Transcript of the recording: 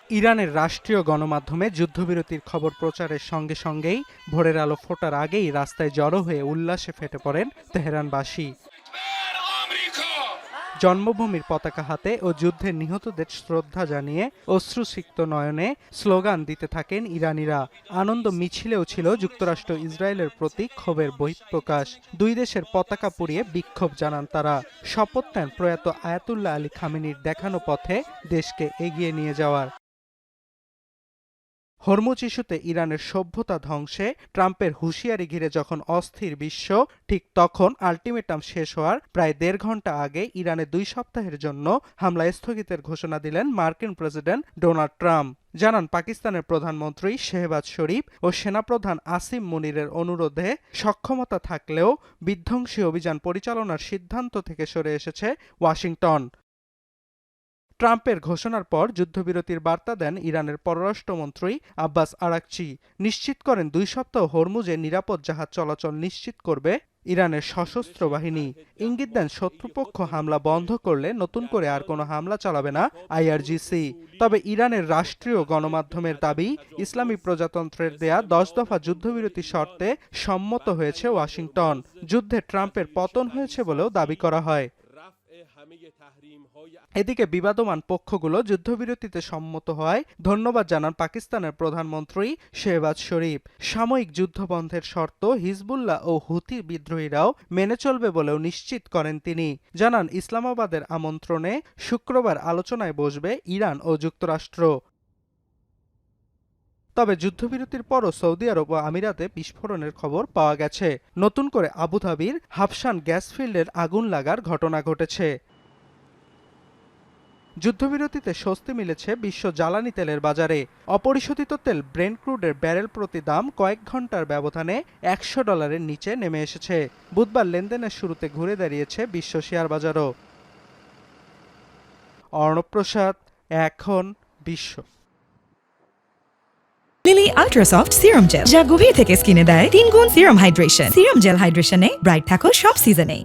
ইরানের রাষ্ট্রীয় গণমাধ্যমে যুদ্ধবিরতির খবর প্রচারের সঙ্গে সঙ্গেই ভোরের আলো ফোটার আগেই রাস্তায় জড়ো হয়ে উল্লাসে ফেটে পড়েন তেহরানবাসী। জন্মভূমির পতাকা হাতে ও যুদ্ধে নিহতদের শ্রদ্ধা জানিয়ে অশ্রুসিক্ত নয়নে স্লোগান দিতে থাকেন ইরানিরা। আনন্দ মিছিলেও ছিল যুক্তরাষ্ট্র ইসরায়েলের প্রতি ক্ষোভের বহিঃপ্রকাশ। দুই দেশের পতাকা পুড়িয়ে বিক্ষোভ জানান তারা। শপথ নেন প্রয়াত আয়াতুল্লাহ আলী খামেনির দেখানো পথে দেশকে এগিয়ে নিয়ে যাওয়ার। হরমুজ ইস্যুতে ইরানের সভ্যতা ধ্বংসে ট্রাম্পের হুঁশিয়ারি ঘিরে যখন অস্থির বিশ্ব, ঠিক তখন আল্টিমেটাম শেষ হওয়ার প্রায় ১.৫ ঘণ্টা আগে ইরানে ২ সপ্তাহের জন্য হামলা স্থগিতের ঘোষণা দিলেন মার্কিন প্রেসিডেন্ট ডোনাল্ড ট্রাম্প। জানান, পাকিস্তানের প্রধানমন্ত্রী শেহবাজ শরীফ ও সেনাপ্রধান আসিম মুনিরের অনুরোধে সক্ষমতা থাকলেও বিধ্বংসী অভিযান পরিচালনার সিদ্ধান্ত থেকে সরে এসেছে ওয়াশিংটন। ট্রাম্পের ঘোষণার পর যুদ্ধবিরতির বার্তা দেন ইরানের পররাষ্ট্রমন্ত্রী আব্বাস আরাকচি। নিশ্চিত করেন ২ সপ্তাহ হরমুজে নিরাপদ জাহাজ চলাচল নিশ্চিত করবে ইরানের সশস্ত্র বাহিনী। ইঙ্গিত দেন, শত্রুপক্ষ হামলা বন্ধ করলে নতুন করে আর কোনো হামলা চালাবে না আইআরজিসি। তবে ইরানের রাষ্ট্রীয় গণমাধ্যমের দাবি, ইসলামী প্রজাতন্ত্রের দেয়া ১০ দফা যুদ্ধবিরতি শর্তে সম্মত হয়েছে ওয়াশিংটন। যুদ্ধে ট্রাম্পের পতন হয়েছে বলেও দাবি করা হয়। এদিকে বিবাদমান পক্ষগুলো যুদ্ধবিরতিতে সম্মত হওয়ায় ধন্যবাদ জানান পাকিস্তানের প্রধানমন্ত্রী শেহবাজ শরীফ। সাময়িক যুদ্ধবন্ধের শর্ত হিজবুল্লাহ ও হুথি বিদ্রোহীরাও মেনে চলবে বলেও নিশ্চিত করেন তিনি। জানান, ইসলামাবাদের আমন্ত্রণে শুক্রবার আলোচনায় বসবে ইরান ও যুক্তরাষ্ট্র। তবে যুদ্ধবিরতির পরও সৌদি আরব ও আমিরাতে বিস্ফোরণের খবর পাওয়া গেছে। নতুন করে আবুধাবির হাফসান গ্যাস ফিল্ডের আগুন লাগার ঘটনা ঘটেছে। যুদ্ধবিরতিতে স্বস্তি মিলেছে বিশ্ব জ্বালানি তেলের বাজারে। অপরিশোধিত তেল ব্রেন্ট ক্রুডের ব্যারেল প্রতি দাম কয়েক ঘন্টার ব্যবধানে $১০০ নিচে নেমে এসেছে। বুধবার লেনদেনের শুরুতে ঘুরে দাঁড়িয়েছে বিশ্ব শেয়ার বাজারও। অর্ণব প্রসাদ, এখন বিশ্ব। লিলি আল্ট্রাসফট সিরাম জেল, যা গভীর থেকে স্কিনে দেয় ৩ গুণ সিরাম হাইড্রেশন। সিরাম জেল হাইড্রেশনে ব্রাইট থাকো সব সিজনে।